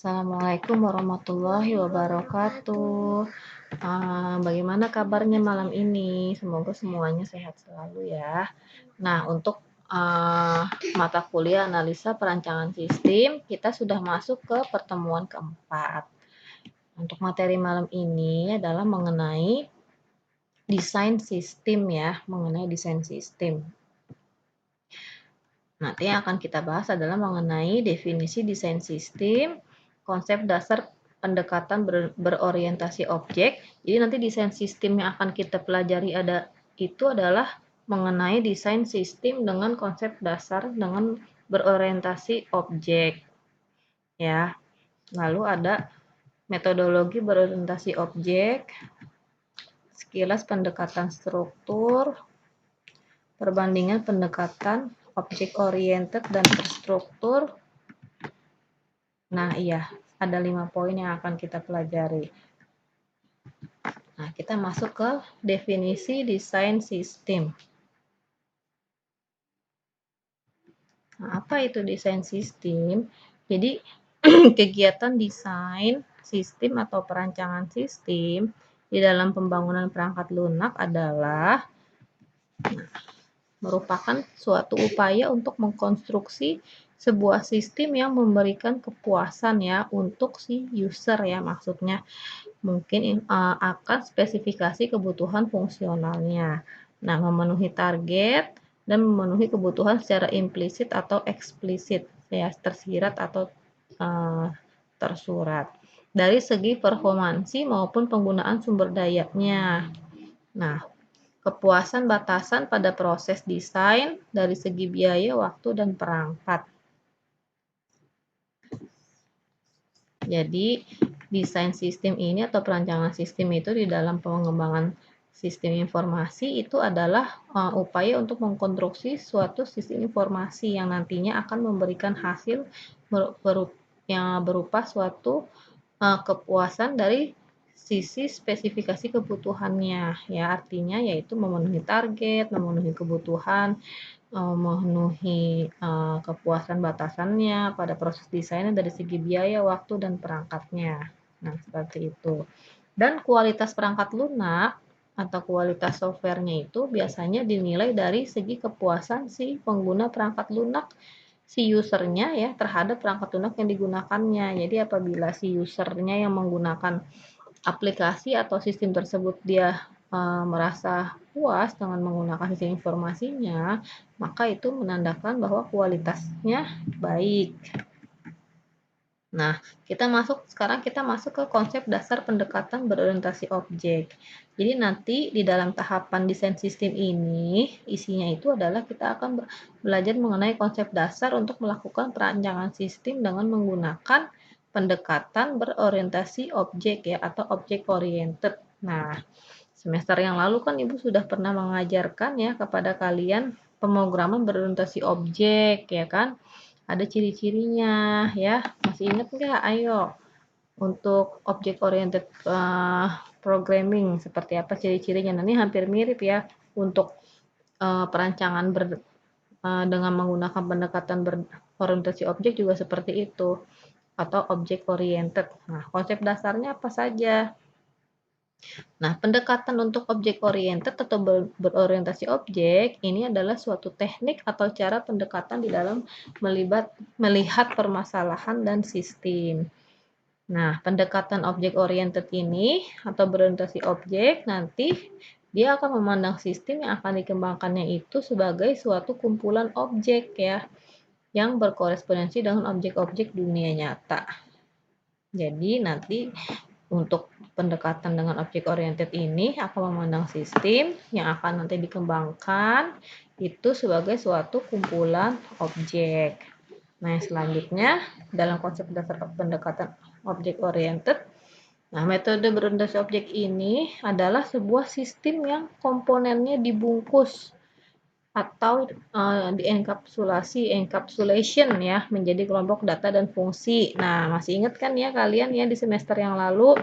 Assalamualaikum warahmatullahi wabarakatuh. Bagaimana kabarnya malam ini? Semoga semuanya sehat selalu ya. Nah, untuk mata kuliah analisa perancangan sistem, kita sudah masuk ke pertemuan keempat. Untuk materi malam ini adalah mengenai desain sistem ya, mengenai desain sistem. Nanti yang akan kita bahas adalah mengenai definisi desain sistem, konsep dasar pendekatan berorientasi objek. Jadi nanti desain sistem yang akan kita pelajari itu adalah mengenai desain sistem dengan konsep dasar dengan berorientasi objek. Ya. Lalu ada metodologi berorientasi objek, sekilas pendekatan struktur, perbandingan pendekatan objek oriented dan terstruktur. Nah, iya, ada 5 poin yang akan kita pelajari. Nah, kita masuk ke definisi desain sistem. Nah, apa itu desain sistem? Jadi, kegiatan desain sistem atau perancangan sistem di dalam pembangunan perangkat lunak adalah merupakan suatu upaya untuk mengkonstruksi sebuah sistem yang memberikan kepuasan ya untuk si user ya, maksudnya mungkin akan spesifikasi kebutuhan fungsionalnya. Nah, memenuhi target dan memenuhi kebutuhan secara implisit atau eksplisit ya, tersirat atau tersurat dari segi performansi maupun penggunaan sumber dayanya. Nah, kepuasan batasan pada proses desain dari segi biaya, waktu, dan perangkat. Jadi, desain sistem ini atau perancangan sistem itu di dalam pengembangan sistem informasi itu adalah upaya untuk mengkonstruksi suatu sistem informasi yang nantinya akan memberikan hasil yang berupa suatu kepuasan dari sisi spesifikasi kebutuhannya ya, artinya yaitu memenuhi target, memenuhi kebutuhan, memenuhi kepuasan batasannya pada proses desainnya dari segi biaya, waktu, dan perangkatnya. Nah, seperti itu. Dan kualitas perangkat lunak atau kualitas softwarenya itu biasanya dinilai dari segi kepuasan si pengguna perangkat lunak, si usernya ya, terhadap perangkat lunak yang digunakannya. Jadi apabila si usernya yang menggunakan aplikasi atau sistem tersebut dia merasa puas dengan menggunakan sistem informasinya, maka itu menandakan bahwa kualitasnya baik. Nah, sekarang kita masuk ke konsep dasar pendekatan berorientasi objek. Jadi nanti di dalam tahapan desain sistem ini, isinya itu adalah kita akan belajar mengenai konsep dasar untuk melakukan perancangan sistem dengan menggunakan pendekatan berorientasi objek ya, atau object oriented. Nah, semester yang lalu kan Ibu sudah pernah mengajarkan ya kepada kalian pemrograman berorientasi objek ya kan? Ada ciri-cirinya ya. Masih ingat nggak? Ayo. Untuk object oriented programming seperti apa ciri-cirinya? Nah, ini hampir mirip ya untuk perancangan dengan menggunakan pendekatan berorientasi objek juga seperti itu, atau object oriented. Nah, konsep dasarnya apa saja? Nah, pendekatan untuk objek oriented atau berorientasi objek ini adalah suatu teknik atau cara pendekatan di dalam melihat permasalahan dan sistem. Nah, pendekatan objek oriented ini atau berorientasi objek nanti dia akan memandang sistem yang akan dikembangkannya itu sebagai suatu kumpulan objek ya, yang berkorespondensi dengan objek-objek dunia nyata. Jadi nanti untuk pendekatan dengan objek oriented ini akan memandang sistem yang akan nanti dikembangkan itu sebagai suatu kumpulan objek. Nah, selanjutnya dalam konsep dasar pendekatan objek oriented, nah metode berorientasi objek ini adalah sebuah sistem yang komponennya dibungkus atau encapsulation ya menjadi kelompok data dan fungsi. Nah, masih ingat kan ya kalian ya di semester yang lalu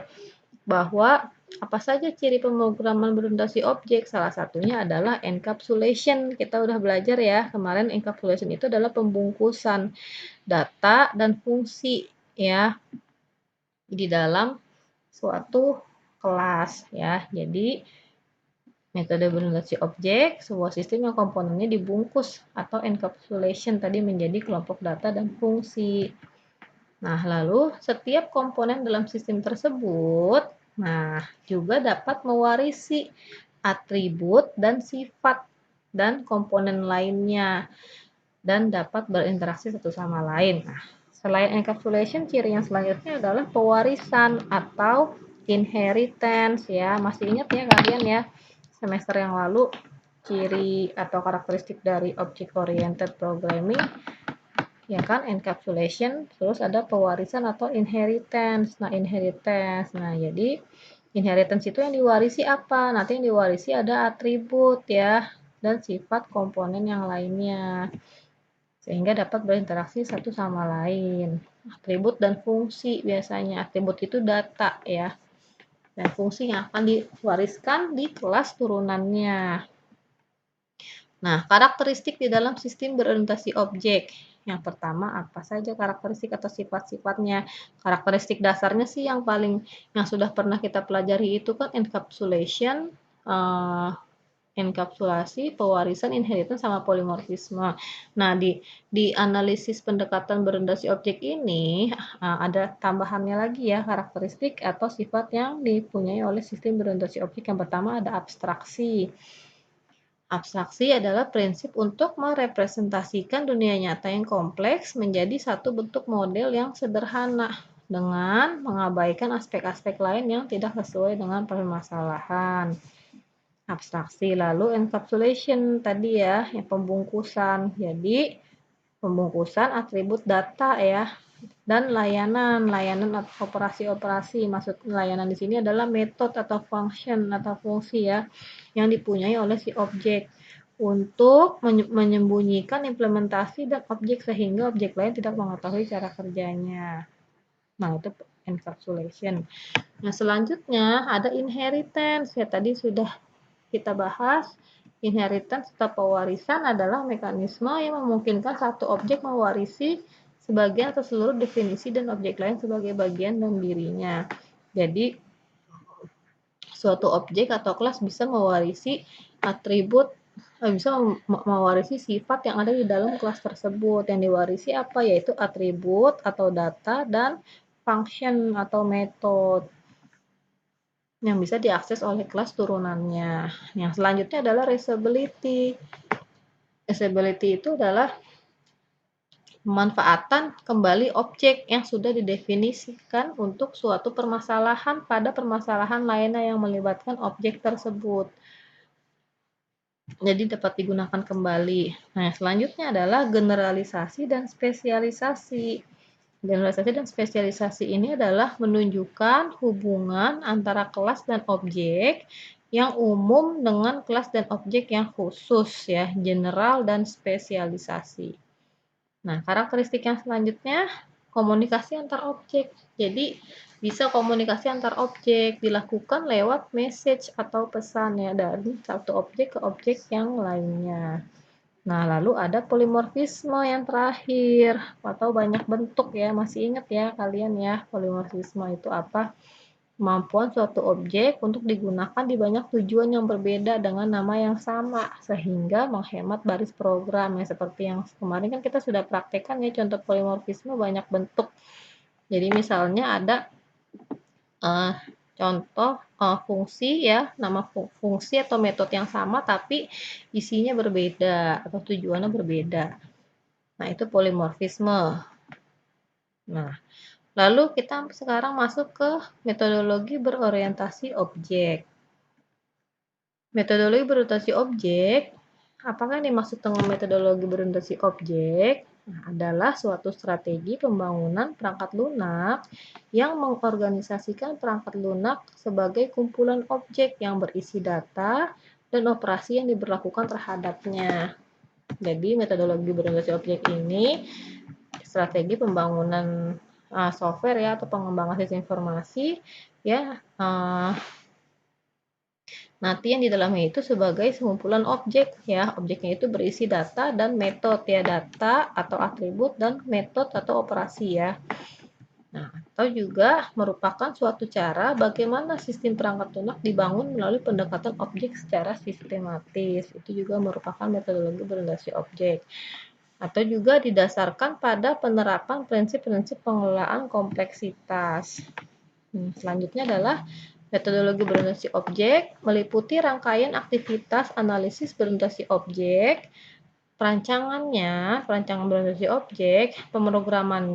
bahwa apa saja ciri pemrograman berorientasi objek? Salah satunya adalah encapsulation. Kita udah belajar ya kemarin, encapsulation itu adalah pembungkusan data dan fungsi ya. di dalam suatu kelas ya. Jadi metode berorientasi objek, sebuah sistem yang komponennya dibungkus atau encapsulation tadi menjadi kelompok data dan fungsi. Nah, lalu setiap komponen dalam sistem tersebut, juga dapat mewarisi atribut dan sifat dan komponen lainnya dan dapat berinteraksi satu sama lain. Nah, selain encapsulation, ciri yang selanjutnya adalah pewarisan atau inheritance ya. Masih ingat ya kalian ya, semester yang lalu ciri atau karakteristik dari object oriented programming ya kan, encapsulation, terus ada pewarisan atau inheritance. Jadi inheritance itu yang diwarisi apa? Nanti yang diwarisi ada atribut ya dan sifat komponen yang lainnya sehingga dapat berinteraksi satu sama lain. Atribut dan fungsi biasanya. Atribut itu data ya. Dan fungsi yang akan diwariskan di kelas turunannya. Nah, karakteristik di dalam sistem berorientasi objek. Yang pertama, apa saja karakteristik atau sifat-sifatnya? Karakteristik dasarnya sih yang sudah pernah kita pelajari itu kan encapsulation, enkapsulasi, pewarisan, inheritance, sama polimorfisme. Nah, di analisis pendekatan berorientasi objek ini ada tambahannya lagi ya, karakteristik atau sifat yang dipunyai oleh sistem berorientasi objek. Yang pertama ada abstraksi. Abstraksi adalah prinsip untuk merepresentasikan dunia nyata yang kompleks menjadi satu bentuk model yang sederhana dengan mengabaikan aspek-aspek lain yang tidak sesuai dengan permasalahan. Abstraksi, lalu encapsulation tadi ya, yang pembungkusan. Jadi pembungkusan atribut data ya, dan layanan atau operasi-operasi. Maksud layanan di sini adalah metode atau function atau fungsi ya yang dipunyai oleh si objek untuk menyembunyikan implementasi dan objek sehingga objek lain tidak mengetahui cara kerjanya. Nah, itu encapsulation. Nah, selanjutnya ada inheritance. Ya, tadi sudah kita bahas. Inheritance atau pewarisan adalah mekanisme yang memungkinkan satu objek mewarisi sebagian atau seluruh definisi dan objek lain sebagai bagian dan dirinya. Jadi, suatu objek atau kelas bisa mewarisi atribut, bisa mewarisi sifat yang ada di dalam kelas tersebut. Yang diwarisi apa? Yaitu atribut atau data dan function atau metode yang bisa diakses oleh kelas turunannya. Yang selanjutnya adalah reusability. Reusability itu adalah pemanfaatan kembali objek yang sudah didefinisikan untuk suatu permasalahan pada permasalahan lainnya yang melibatkan objek tersebut. Jadi dapat digunakan kembali. Nah, selanjutnya adalah generalisasi dan spesialisasi. Generalisasi dan spesialisasi ini adalah menunjukkan hubungan antara kelas dan objek yang umum dengan kelas dan objek yang khusus ya, general dan spesialisasi. Nah, karakteristik yang selanjutnya komunikasi antar objek. Jadi bisa komunikasi antar objek dilakukan lewat message atau pesan ya dari satu objek ke objek yang lainnya. Nah, lalu ada polimorfisme yang terakhir atau banyak bentuk ya. Masih ingat ya kalian ya, polimorfisme itu apa? Kemampuan suatu objek untuk digunakan di banyak tujuan yang berbeda dengan nama yang sama sehingga menghemat baris program ya, seperti yang kemarin kan kita sudah praktekkan ya contoh polimorfisme banyak bentuk. Jadi misalnya ada contoh fungsi ya, nama fungsi atau metode yang sama tapi isinya berbeda atau tujuannya berbeda. Nah, itu polimorfisme. Nah, lalu kita sekarang masuk ke metodologi berorientasi objek. Metodologi berorientasi objek, apakah yang dimaksud dengan metodologi berorientasi objek? Adalah suatu strategi pembangunan perangkat lunak yang mengorganisasikan perangkat lunak sebagai kumpulan objek yang berisi data dan operasi yang diberlakukan terhadapnya. Jadi metodologi berorientasi objek ini strategi pembangunan software ya atau pengembangan sistem informasi ya. Nanti yang di dalamnya itu sebagai sekumpulan objek ya, objeknya itu berisi data dan metode ya, data atau atribut dan metode atau operasi ya. Nah, atau juga merupakan suatu cara bagaimana sistem perangkat lunak dibangun melalui pendekatan objek secara sistematis. Itu juga merupakan metodologi berorientasi objek. Atau juga didasarkan pada penerapan prinsip-prinsip pengelolaan kompleksitas. Selanjutnya adalah metodologi berorientasi objek, meliputi rangkaian aktivitas analisis berorientasi objek, perancangan berorientasi objek, pemrograman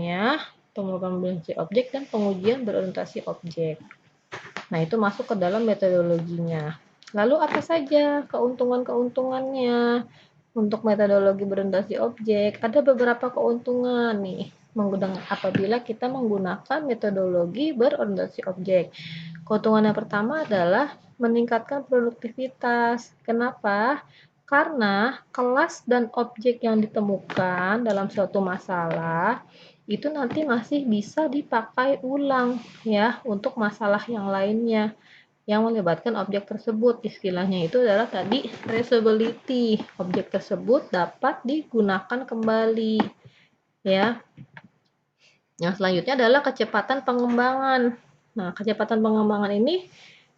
berorientasi objek, dan pengujian berorientasi objek. Nah, itu masuk ke dalam metodologinya. Lalu apa saja keuntungan-keuntungannya? Untuk metodologi berorientasi objek, ada beberapa keuntungan nih apabila kita menggunakan metodologi berorientasi objek. Keuntungan yang pertama adalah meningkatkan produktivitas. Kenapa? Karena kelas dan objek yang ditemukan dalam suatu masalah itu nanti masih bisa dipakai ulang ya untuk masalah yang lainnya yang melibatkan objek tersebut. Istilahnya itu adalah tadi reusability. Objek tersebut dapat digunakan kembali. Ya. Yang selanjutnya adalah kecepatan pengembangan. Nah, kecepatan pengembangan ini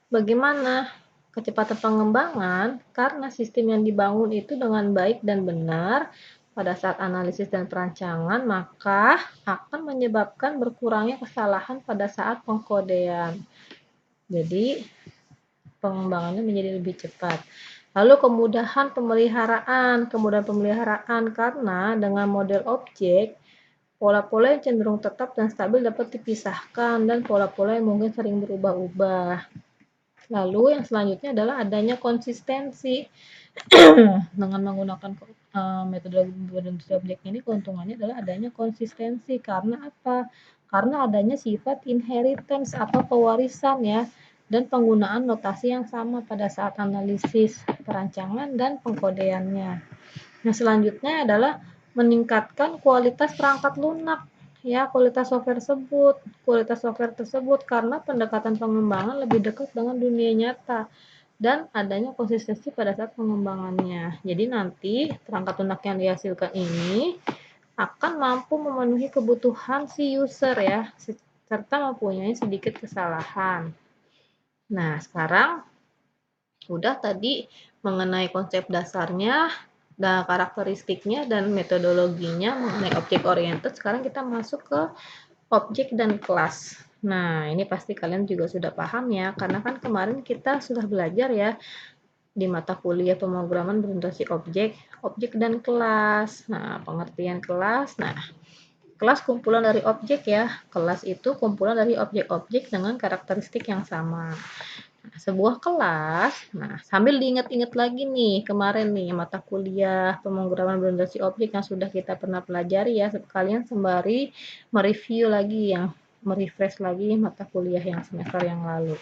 bagaimana? Kecepatan pengembangan karena sistem yang dibangun itu dengan baik dan benar pada saat analisis dan perancangan, maka akan menyebabkan berkurangnya kesalahan pada saat pengkodean. Jadi, pengembangannya menjadi lebih cepat. Lalu kemudahan pemeliharaan karena dengan model objek, pola-pola yang cenderung tetap dan stabil dapat dipisahkan dan pola-pola yang mungkin sering berubah-ubah. Lalu yang selanjutnya adalah adanya konsistensi. Dengan menggunakan metode berorientasi objek ini, keuntungannya adalah adanya konsistensi. Karena apa? Karena adanya sifat inheritance atau pewarisan ya, dan penggunaan notasi yang sama pada saat analisis, perancangan, dan pengkodeannya. Nah, selanjutnya adalah meningkatkan kualitas perangkat lunak ya, kualitas software tersebut karena pendekatan pengembangan lebih dekat dengan dunia nyata dan adanya konsistensi pada saat pengembangannya. Jadi nanti perangkat lunak yang dihasilkan ini akan mampu memenuhi kebutuhan si user ya, serta mempunyai sedikit kesalahan. Nah, sekarang udah tadi mengenai konsep dasarnya, karakteristiknya, dan metodologinya mengenai objek oriented. Sekarang kita masuk ke objek dan kelas. Nah, ini pasti kalian juga sudah paham ya, karena kan kemarin kita sudah belajar ya di mata kuliah pemrograman berorientasi objek dan kelas. Nah, pengertian kelas. Nah, kelas kumpulan dari objek ya. Kelas itu kumpulan dari objek-objek dengan karakteristik yang sama. Nah, sebuah kelas, nah sambil diingat-ingat lagi nih kemarin nih mata kuliah pemrograman berorientasi objek yang sudah kita pernah pelajari ya, kalian sembari mereview lagi merefresh lagi mata kuliah yang semester yang lalu.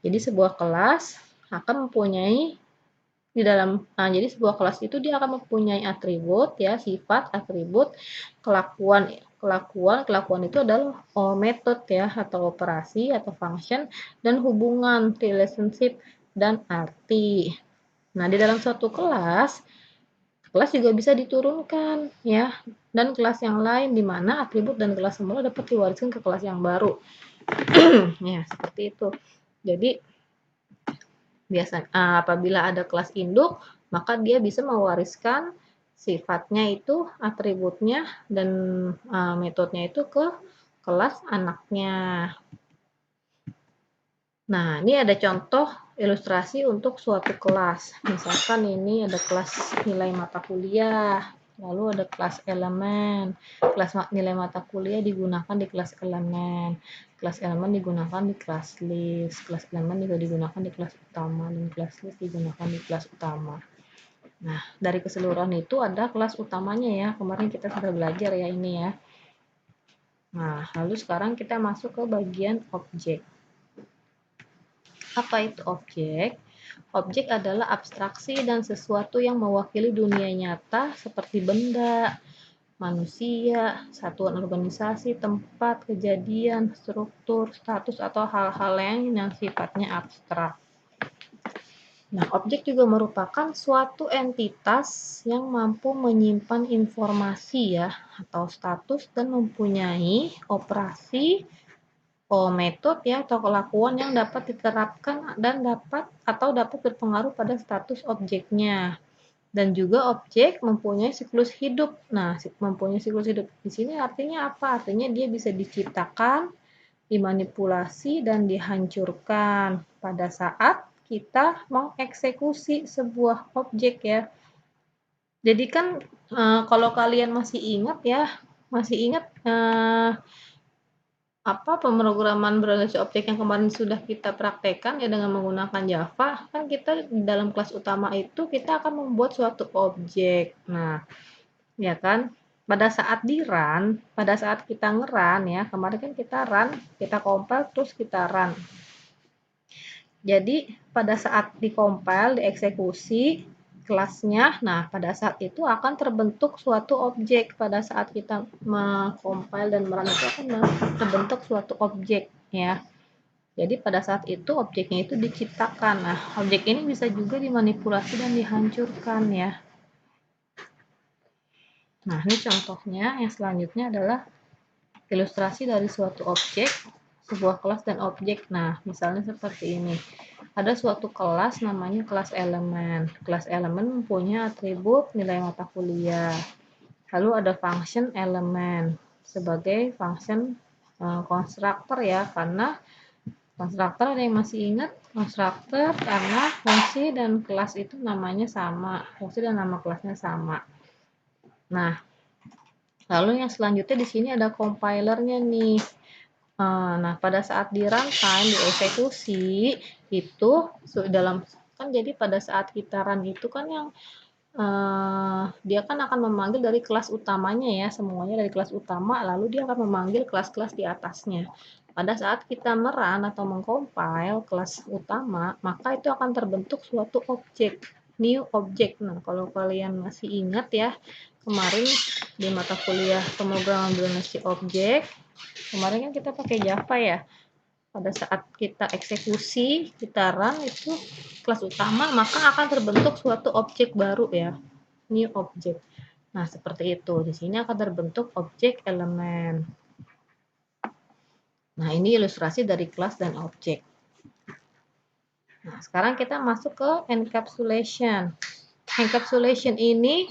Jadi sebuah kelas akan mempunyai jadi sebuah kelas itu dia akan mempunyai atribut ya, sifat, atribut, kelakuan itu adalah metode ya, atau operasi atau function, dan hubungan, relationship, dan arti. Nah, di dalam suatu kelas juga bisa diturunkan ya, dan kelas yang lain di mana atribut dan kelas semula dapat diwariskan ke kelas yang baru. Ya, seperti itu. Jadi apabila ada kelas induk, maka dia bisa mewariskan sifatnya itu, atributnya, dan metodenya itu ke kelas anaknya. Nah, ini ada contoh ilustrasi untuk suatu kelas. Misalkan ini ada kelas nilai mata kuliah, lalu ada kelas elemen. Kelas nilai mata kuliah digunakan di kelas elemen. Kelas elemen digunakan di kelas list. Kelas elemen juga digunakan di kelas utama, dan kelas list digunakan di kelas utama. Nah, dari keseluruhan itu ada kelas utamanya ya. Kemarin kita sudah belajar ya ini ya. Nah, lalu sekarang kita masuk ke bagian objek. Apa itu objek? Objek adalah abstraksi dan sesuatu yang mewakili dunia nyata seperti benda, manusia, satuan organisasi, tempat, kejadian, struktur, status, atau hal-hal yang sifatnya abstrak. Nah, objek juga merupakan suatu entitas yang mampu menyimpan informasi ya, atau status, dan mempunyai operasi metode ya atau kelakuan yang dapat diterapkan dan dapat berpengaruh pada status objeknya. Dan juga objek mempunyai siklus hidup. Nah, mempunyai siklus hidup di sini artinya apa? Artinya dia bisa diciptakan, dimanipulasi, dan dihancurkan pada saat kita mengeksekusi sebuah objek ya. Jadi kan kalau kalian masih ingat ya, apa pemrograman berbasis objek yang kemarin sudah kita praktekkan ya dengan menggunakan Java, kan kita dalam kelas utama itu kita akan membuat suatu objek. Nah, ya kan? Pada saat kita nge-run ya, kemarin kan kita run, kita compile terus kita run. Jadi pada saat di-compile, dieksekusi kelasnya, nah pada saat itu akan terbentuk suatu objek. Pada saat kita compile dan merun itu akan terbentuk suatu objek ya. Jadi pada saat itu objeknya itu diciptakan. Nah, objek ini bisa juga dimanipulasi dan dihancurkan ya. Nah, ini contohnya. Yang selanjutnya adalah ilustrasi dari suatu objek, sebuah kelas dan objek. Nah, misalnya seperti ini. Ada suatu kelas namanya kelas elemen. Kelas elemen mempunyai atribut nilai mata kuliah. Lalu ada function elemen sebagai function konstruktor ya, karena konstruktor ada yang masih ingat konstruktor karena fungsi dan kelas itu namanya sama. Fungsi dan nama kelasnya sama. Nah, lalu yang selanjutnya di sini ada compilernya nih. Nah, pada saat di runtime, dieksekusi, itu dalam kan jadi pada saat kita run itu kan yang dia kan akan memanggil dari kelas utamanya ya, semuanya dari kelas utama, lalu dia akan memanggil kelas-kelas di atasnya. Pada saat kita merun atau mengcompile kelas utama, maka itu akan terbentuk suatu objek, new object. Nah, kalau kalian masih ingat ya, kemarin di mata kuliah pemrograman berbasis objek, kemarin kan kita pakai Java ya. Pada saat kita eksekusi, kita run itu kelas utama, maka akan terbentuk suatu objek baru ya, new object. Nah, seperti itu. Di sini akan terbentuk objek elemen. Nah, ini ilustrasi dari kelas dan objek. Nah, sekarang kita masuk ke encapsulation. Encapsulation ini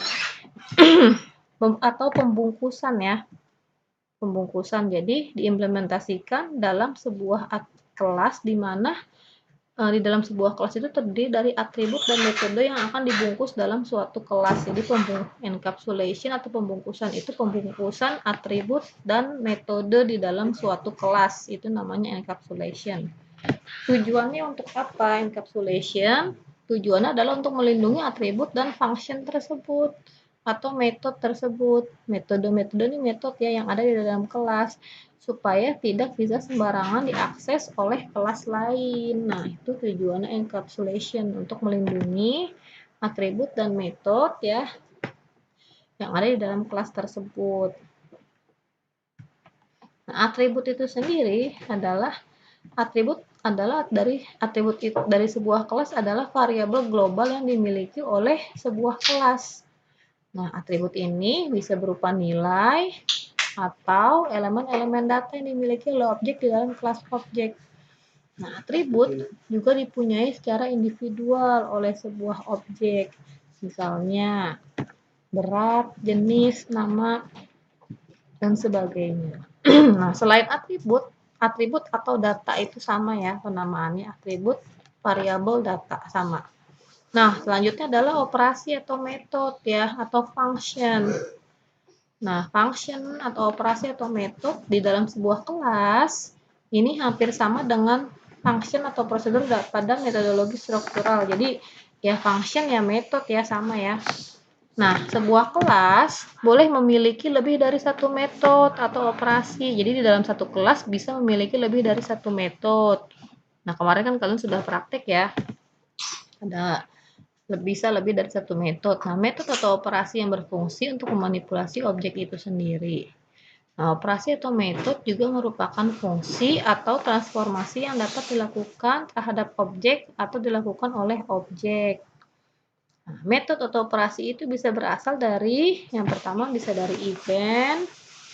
atau pembungkusan ya. Pembungkusan. Jadi diimplementasikan dalam sebuah kelas di mana di dalam sebuah kelas itu terdiri dari atribut dan metode yang akan dibungkus dalam suatu kelas. Jadi encapsulation atau pembungkusan itu pembungkusan atribut dan metode di dalam suatu kelas. Itu namanya encapsulation. Tujuannya untuk apa encapsulation? Tujuannya adalah untuk melindungi atribut dan function tersebut atau metode tersebut. Metode-metode ini metode ya yang ada di dalam kelas supaya tidak bisa sembarangan diakses oleh kelas lain. Nah, itu tujuannya encapsulation untuk melindungi atribut dan metode ya yang ada di dalam kelas tersebut. Nah, atribut itu sendiri adalah dari sebuah kelas adalah variabel global yang dimiliki oleh sebuah kelas. Nah, atribut ini bisa berupa nilai atau elemen-elemen data yang dimiliki oleh objek di dalam kelas objek. Nah, atribut juga dipunyai secara individual oleh sebuah objek. Misalnya, berat, jenis, nama, dan sebagainya. Nah, selain atribut atau data itu sama ya penamaannya, atribut, variabel, data sama. Nah, selanjutnya adalah operasi atau metode ya atau function. Nah, function atau operasi atau metode di dalam sebuah kelas ini hampir sama dengan function atau prosedur pada metodologi struktural. Jadi ya function ya metode ya sama ya. Nah, sebuah kelas boleh memiliki lebih dari satu metode atau operasi. Jadi di dalam satu kelas bisa memiliki lebih dari satu metode. Nah, kemarin kan kalian sudah praktek ya. Bisa lebih dari satu metode. Nah, metode atau operasi yang berfungsi untuk memanipulasi objek itu sendiri. Nah, operasi atau metode juga merupakan fungsi atau transformasi yang dapat dilakukan terhadap objek atau dilakukan oleh objek. Nah, metode atau operasi itu bisa berasal dari, yang pertama bisa dari event,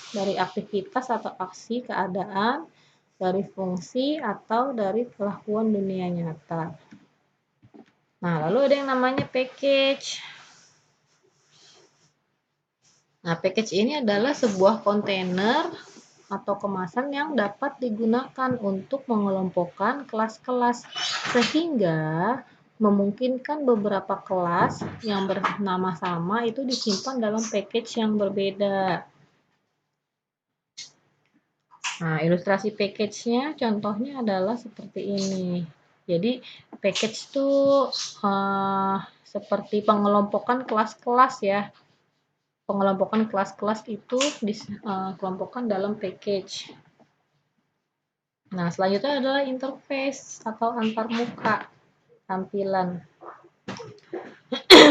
dari aktivitas atau aksi, keadaan, dari fungsi atau dari kelakuan dunia nyata. Nah, lalu ada yang namanya package. Nah, package ini adalah sebuah kontainer atau kemasan yang dapat digunakan untuk mengelompokkan kelas-kelas sehingga memungkinkan beberapa kelas yang bernama sama itu disimpan dalam package yang berbeda. Nah, ilustrasi package-nya contohnya adalah seperti ini. Jadi, package itu seperti pengelompokan kelas-kelas ya. Pengelompokan kelas-kelas itu dikelompokkan dalam package. Nah, selanjutnya adalah interface atau antarmuka tampilan.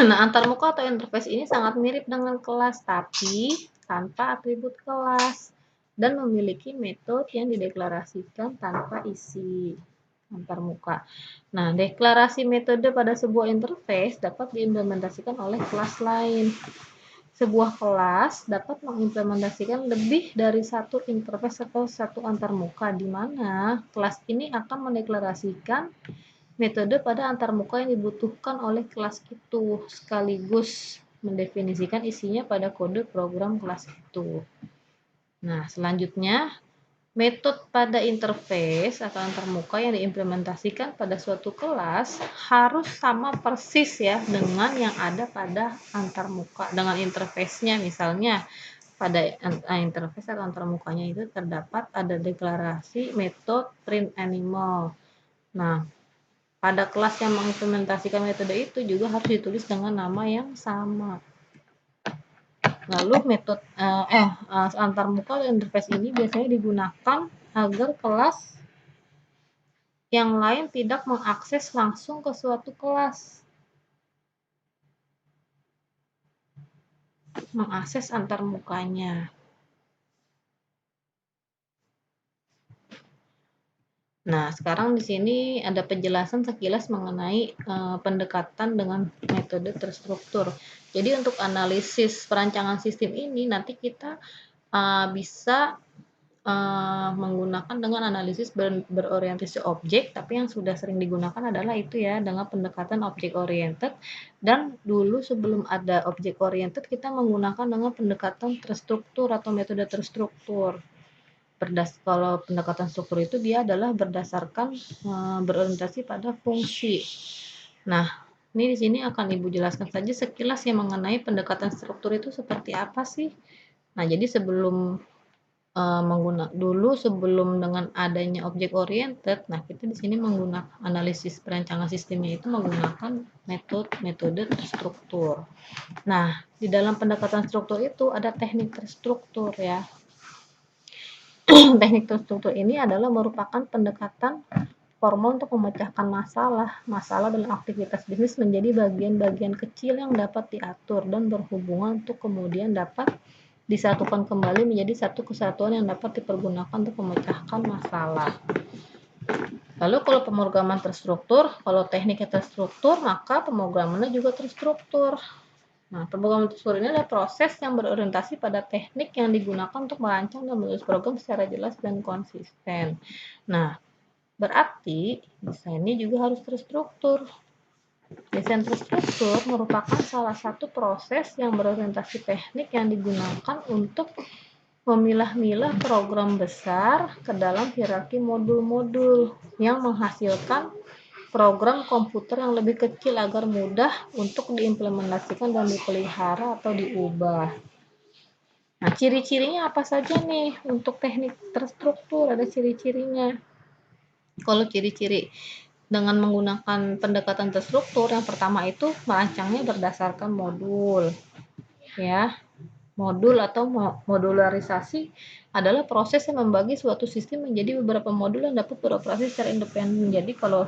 Nah, antarmuka atau interface ini sangat mirip dengan kelas, tapi tanpa atribut kelas dan memiliki metode yang dideklarasikan tanpa isi antarmuka. Nah, deklarasi metode pada sebuah interface dapat diimplementasikan oleh kelas lain. Sebuah kelas dapat mengimplementasikan lebih dari satu interface atau satu antarmuka, di mana kelas ini akan mendeklarasikan metode pada antarmuka yang dibutuhkan oleh kelas itu, sekaligus mendefinisikan isinya pada kode program kelas itu. Nah, selanjutnya, metode pada interface atau antarmuka yang diimplementasikan pada suatu kelas harus sama persis ya dengan yang ada pada antarmuka, dengan interface-nya. Misalnya pada interface atau antarmukanya itu terdapat ada deklarasi metode print animal. Nah, pada kelas yang mengimplementasikan metode itu juga harus ditulis dengan nama yang sama. Lalu metode antarmuka dan interface ini biasanya digunakan agar kelas yang lain tidak mengakses langsung ke suatu kelas. Mengakses antarmukanya. Nah, sekarang di sini ada penjelasan sekilas mengenai pendekatan dengan metode terstruktur. Jadi untuk analisis perancangan sistem ini nanti kita bisa menggunakan dengan analisis berorientasi objek, tapi yang sudah sering digunakan adalah itu ya, dengan pendekatan object oriented, dan dulu sebelum ada object oriented kita menggunakan dengan pendekatan terstruktur atau metode terstruktur. Kalau pendekatan struktur itu dia adalah berdasarkan berorientasi pada fungsi. Nah, ini di sini akan Ibu jelaskan saja sekilas yang mengenai pendekatan struktur itu seperti apa sih. Nah, jadi sebelum sebelum dengan adanya objek oriented, nah kita di sini menggunakan analisis perancangan sistemnya itu menggunakan metode terstruktur. Nah, di dalam pendekatan struktur itu ada teknik terstruktur ya. Teknik terstruktur ini adalah merupakan pendekatan formal untuk memecahkan masalah dalam aktivitas bisnis menjadi bagian-bagian kecil yang dapat diatur dan berhubungan untuk kemudian dapat disatukan kembali menjadi satu kesatuan yang dapat dipergunakan untuk memecahkan masalah. Lalu kalau pemrograman terstruktur, kalau tekniknya terstruktur, maka pemrogramannya juga terstruktur. Nah, pemrograman terstruktur ini adalah proses yang berorientasi pada teknik yang digunakan untuk merancang dan menulis program secara jelas dan konsisten. Nah, berarti desainnya juga harus terstruktur. Desain terstruktur merupakan salah satu proses yang berorientasi teknik yang digunakan untuk memilah-milah program besar ke dalam hierarki modul-modul yang menghasilkan program komputer yang lebih kecil agar mudah untuk diimplementasikan dan dipelihara atau diubah. Nah, ciri-cirinya apa saja nih untuk teknik terstruktur? Ada ciri-cirinya. Kalau ciri-ciri dengan menggunakan pendekatan terstruktur, yang pertama itu merancangnya berdasarkan modul. Ya, modul atau modularisasi adalah proses yang membagi suatu sistem menjadi beberapa modul yang dapat beroperasi secara independen. Jadi kalau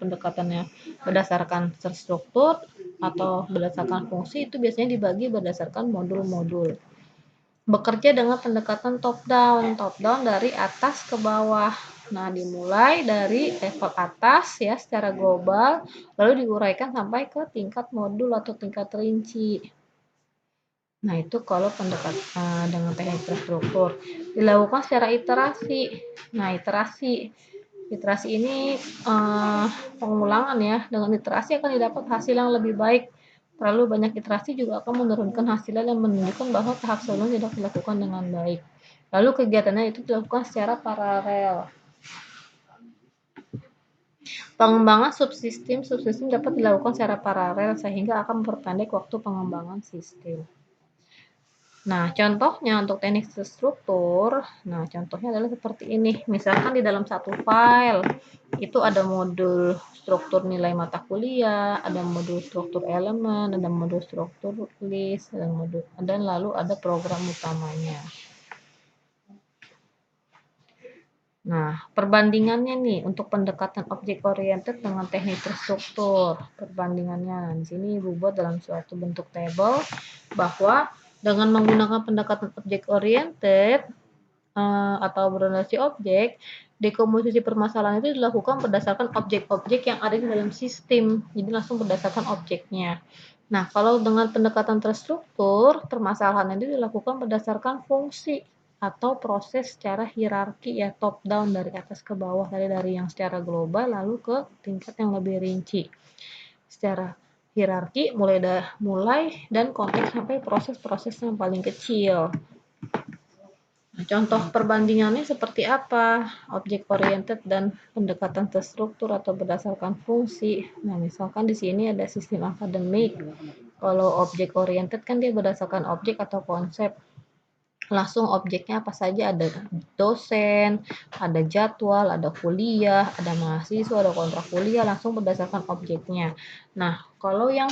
pendekatannya berdasarkan terstruktur atau berdasarkan fungsi itu biasanya dibagi berdasarkan modul-modul. Bekerja dengan pendekatan top down dari atas ke bawah. Nah, dimulai dari level atas ya secara global, lalu diuraikan sampai ke tingkat modul atau tingkat rinci. Nah, itu kalau dengan teknik terstruktur dilakukan secara iterasi. Nah, iterasi ini pengulangan ya. Dengan iterasi akan didapat hasil yang lebih baik. Terlalu banyak iterasi juga akan menurunkan hasilnya dan menunjukkan bahwa tahap sebelumnya tidak dilakukan dengan baik. Lalu kegiatannya itu dilakukan secara paralel. Pengembangan subsistem dapat dilakukan secara paralel sehingga akan memperpendek waktu pengembangan sistem. Nah, contohnya untuk teknik terstruktur, nah contohnya adalah seperti ini. Misalkan di dalam satu file, itu ada modul struktur nilai mata kuliah, ada modul struktur elemen, ada modul struktur list, dan lalu ada program utamanya. Nah, perbandingannya nih untuk pendekatan objek oriented dengan teknik terstruktur. Perbandingannya di sini Ibu buat dalam suatu bentuk table bahwa dengan menggunakan pendekatan objek oriented atau berorientasi objek, dekomposisi permasalahan itu dilakukan berdasarkan objek-objek yang ada di dalam sistem. Jadi langsung berdasarkan objeknya. Nah, kalau dengan pendekatan terstruktur, permasalahan itu dilakukan berdasarkan fungsi atau proses secara hierarki ya, top down dari atas ke bawah, dari yang secara global lalu ke tingkat yang lebih rinci. Secara hierarki mulai dan konteks sampai proses-proses yang paling kecil. Nah, contoh perbandingannya seperti apa? Objek oriented dan pendekatan terstruktur atau berdasarkan fungsi. Nah, misalkan di sini ada sistem akademik. Kalau objek oriented kan dia berdasarkan objek atau konsep. Langsung objeknya apa saja, ada dosen, ada jadwal, ada kuliah, ada mahasiswa, ada kontrak kuliah, langsung berdasarkan objeknya. Nah, kalau yang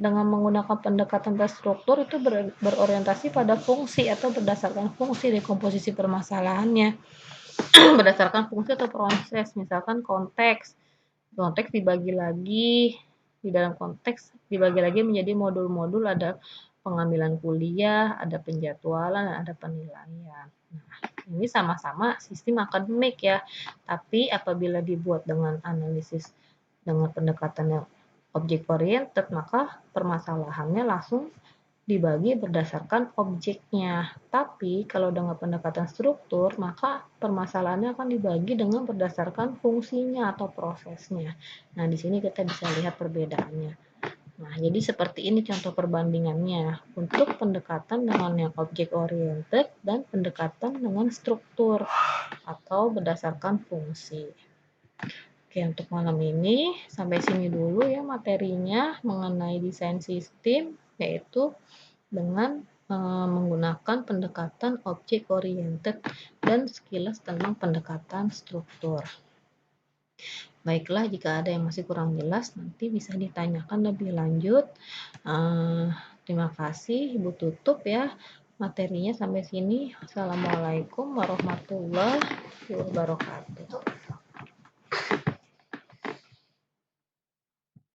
dengan menggunakan pendekatan terstruktur itu berorientasi pada fungsi atau berdasarkan fungsi dekomposisi permasalahannya. Berdasarkan fungsi atau proses, misalkan konteks dibagi lagi, di dalam konteks dibagi lagi menjadi modul-modul, ada pengambilan kuliah, ada penjadwalan, ada penilaian. Nah, ini sama-sama sistem akademik ya, tapi apabila dibuat dengan analisis dengan pendekatan yang objek oriented, maka permasalahannya langsung dibagi berdasarkan objeknya. Tapi kalau dengan pendekatan struktur, maka permasalahannya akan dibagi dengan berdasarkan fungsinya atau prosesnya. Nah, di sini kita bisa lihat perbedaannya. Nah, jadi seperti ini contoh perbandingannya untuk pendekatan dengan yang objek oriented dan pendekatan dengan struktur atau berdasarkan fungsi. Oke, untuk malam ini sampai sini dulu ya materinya mengenai desain sistem, yaitu dengan menggunakan pendekatan objek oriented dan sekilas tentang pendekatan struktur. Baiklah, jika ada yang masih kurang jelas nanti bisa ditanyakan lebih lanjut. Terima kasih, Ibu tutup ya materinya sampai sini. Assalamualaikum warahmatullahi wabarakatuh.